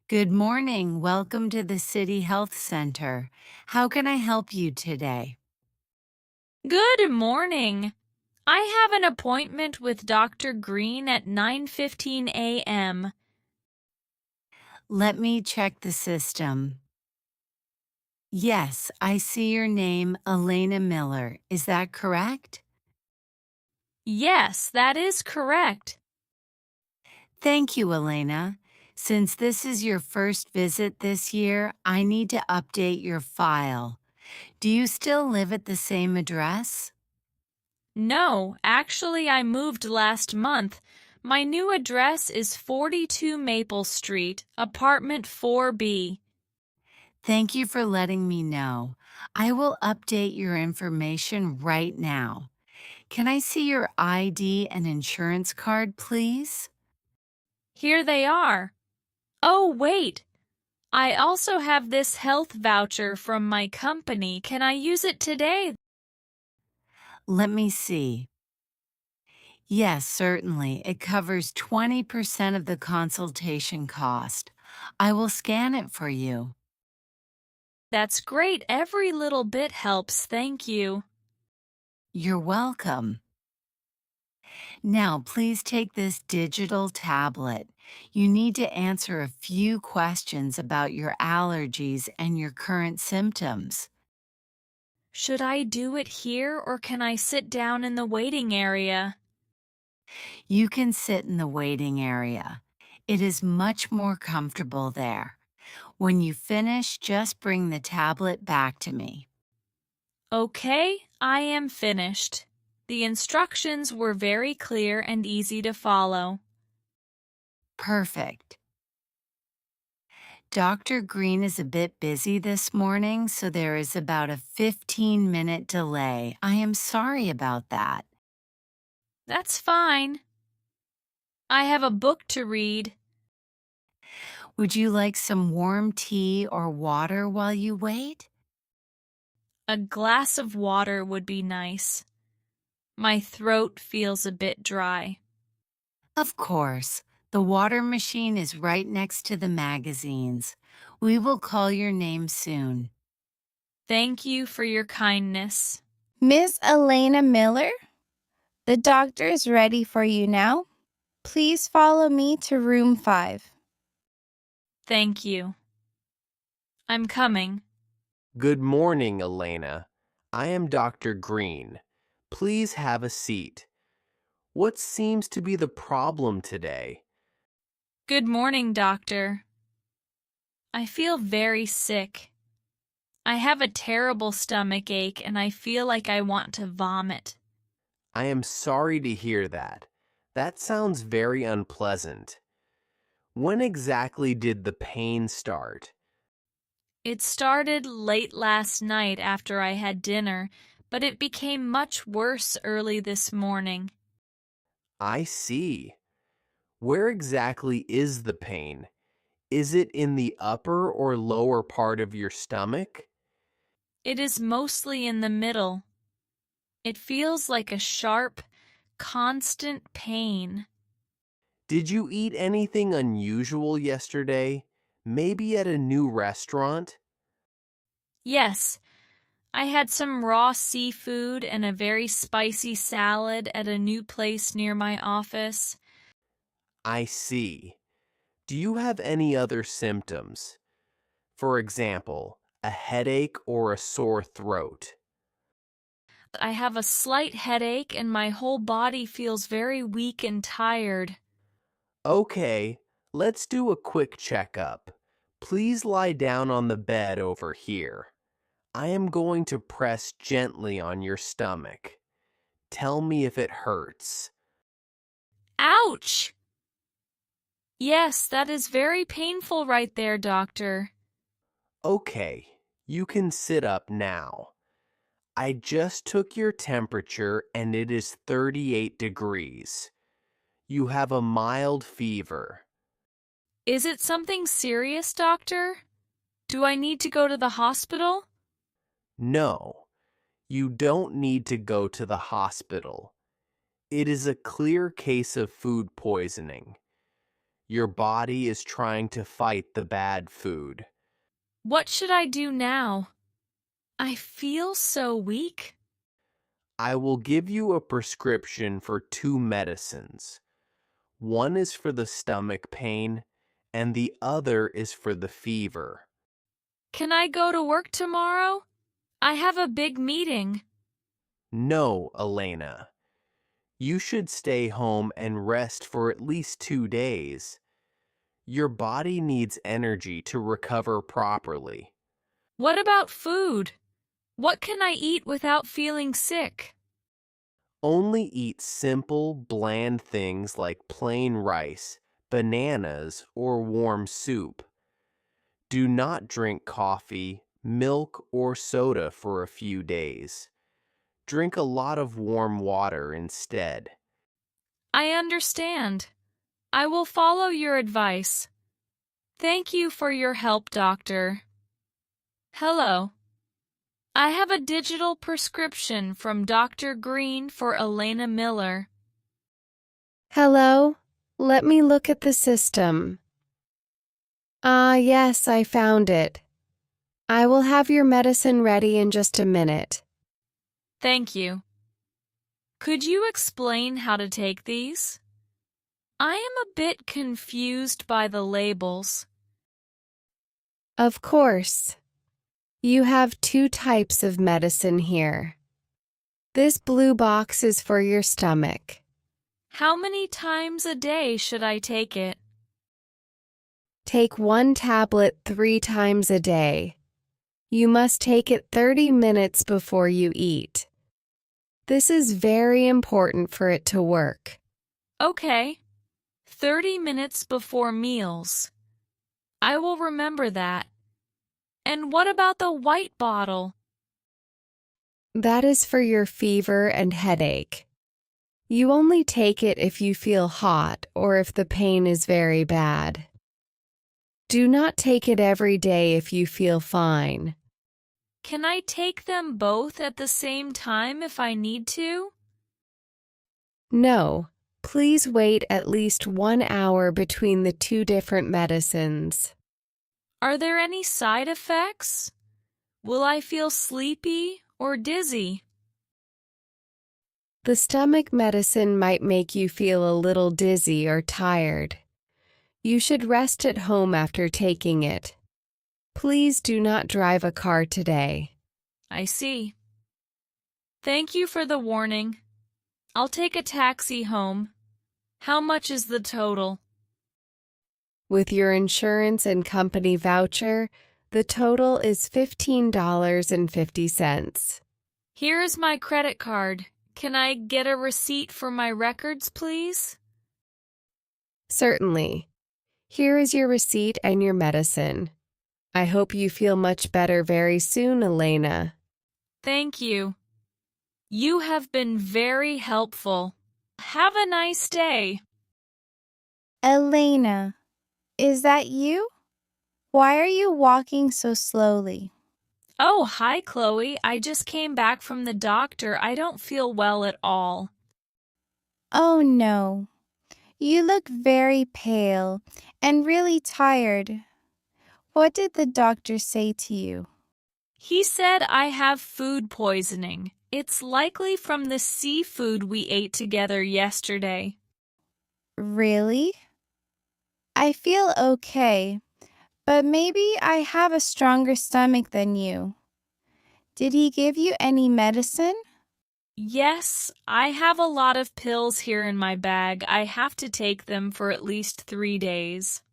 Good morning. Welcome to the City Health Center. How can I help you today? Good morning. I have an appointment with Dr. Green at 9:15 a.m. Let me check the system. Yes, I see your name, Elena Miller. Is that correct? Yes, that is correct. Thank you, Elena. Since this is your first visit this year, I need to update your file. Do you still live at the same address? No, actually I moved last month. My new address is 42 Maple Street, apartment 4B. Thank you for letting me know. I will update your information right now. Can I see your ID and insurance card, please? Here they are. Oh, wait. I also have this health voucher from my company. Can I use it today? Let me see. Yes, certainly. It covers 20% of the consultation cost. I will scan it for you. That's great. Every little bit helps. Thank you. You're welcome. Now, please take this digital tablet. You need to answer a few questions about your allergies and your current symptoms. Should I do it here or can I sit down in the waiting area? You can sit in the waiting area. It is much more comfortable there. When you finish, just bring the tablet back to me. Okay, I am finished. The instructions were very clear and easy to follow. Perfect. Dr. Green is a bit busy this morning, so there is about a 15-minute delay. I am sorry about that. That's fine. I have a book to read. Would you like some warm tea or water while you wait? A glass of water would be nice. My throat feels a bit dry. Of course. The water machine is right next to the magazines. We will call your name soon. Thank you for your kindness. Miss Elena Miller, the doctor is ready for you now. Please follow me to room 5. Thank you. I'm coming. Good morning, Elena. I am Dr. Green. Please have a seat. What seems to be the problem today? Good morning, doctor. I feel very sick. I have a terrible stomach ache and I feel like I want to vomit. I am sorry to hear that. That sounds very unpleasant. When exactly did the pain start? It started late last night after I had dinner, but it became much worse early this morning. I see. Where exactly is the pain? Is it in the upper or lower part of your stomach? It is mostly in the middle. It feels like a sharp, constant pain. Did you eat anything unusual yesterday? Maybe at a new restaurant? Yes, I had some raw seafood and a very spicy salad at a new place near my office. I see. Do you have any other symptoms? For example, a headache or a sore throat? I have a slight headache and my whole body feels very weak and tired. Okay, let's do a quick checkup. Please lie down on the bed over here. I am going to press gently on your stomach. Tell me if it hurts. Ouch! Yes, that is very painful right there, doctor. Okay, you can sit up now. I just took your temperature and it is 38 degrees. You have a mild fever. Is it something serious, doctor? Do I need to go to the hospital? No, you don't need to go to the hospital. It is a clear case of food poisoning. Your body is trying to fight the bad food. What should I do now? I feel so weak. I will give you a prescription for 2 medicines. One is for the stomach pain, and the other is for the fever. Can I go to work tomorrow? I have a big meeting. No, Elena. You should stay home and rest for at least 2 days. Your body needs energy to recover properly. What about food? What can I eat without feeling sick? Only eat simple, bland things like plain rice, bananas, or warm soup. Do not drink coffee, milk, or soda for a few days. Drink a lot of warm water instead. I understand. I will follow your advice. Thank you for your help, doctor. Hello. I have a digital prescription from Dr. Green for Elena Miller. Hello? Let me look at the system. Ah, yes, I found it. I will have your medicine ready in just a minute. Thank you. Could you explain how to take these? I am a bit confused by the labels. Of course. You have 2 types of medicine here. This blue box is for your stomach. How many times a day should I take it? Take 1 tablet 3 times a day. You must take it 30 minutes before you eat. This is very important for it to work. Okay. 30 minutes before meals. I will remember that. And what about the white bottle? That is for your fever and headache. You only take it if you feel hot or if the pain is very bad. Do not take it every day if you feel fine. Can I take them both at the same time if I need to? No, please wait at least 1 hour between the 2 different medicines. Are there any side effects? Will I feel sleepy or dizzy? The stomach medicine might make you feel a little dizzy or tired. You should rest at home after taking it. Please do not drive a car today. I see. Thank you for the warning. I'll take a taxi home. How much is the total? With your insurance and company voucher, the total is $15.50. Here is my credit card. Can I get a receipt for my records, please? Certainly. Here is your receipt and your medicine. I hope you feel much better very soon, Elena. Thank you. You have been very helpful. Have a nice day. Elena, is that you? Why are you walking so slowly? Oh, hi, Chloe. I just came back from the doctor. I don't feel well at all. Oh no. You look very pale and really tired. What did the doctor say to you? He said I have food poisoning. It's likely from the seafood we ate together yesterday. Really? I feel okay, but maybe I have a stronger stomach than you. Did he give you any medicine? Yes, I have a lot of pills here in my bag. I have to take them for at least 3 days.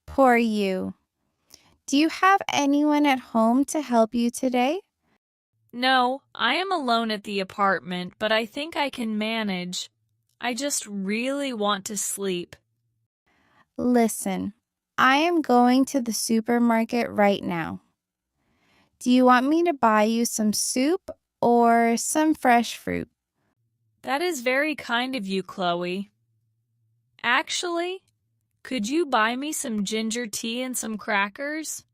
Poor you. Do you have anyone at home to help you today? No, I am alone at the apartment, but I think I can manage. I just really want to sleep. Listen, I am going to the supermarket right now. Do you want me to buy you some soup or some fresh fruit? That is very kind of you, Chloe. Actually, could you buy me some ginger tea and some crackers?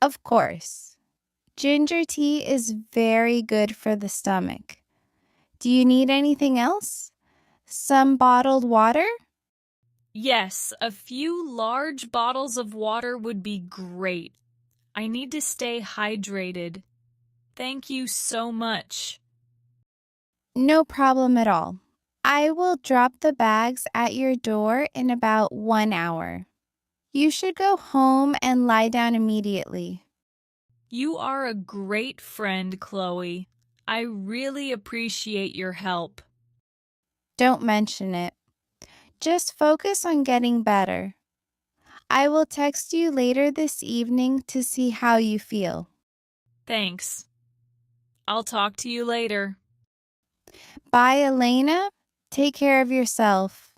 Of course. Ginger tea is very good for the stomach. Do you need anything else? Some bottled water? Yes, a few large bottles of water would be great. I need to stay hydrated. Thank you so much. No problem at all. I will drop the bags at your door in about 1 hour. You should go home and lie down immediately. You are a great friend, Chloe. I really appreciate your help. Don't mention it. Just focus on getting better. I will text you later this evening to see how you feel. Thanks. I'll talk to you later. Bye, Elena. Take care of yourself.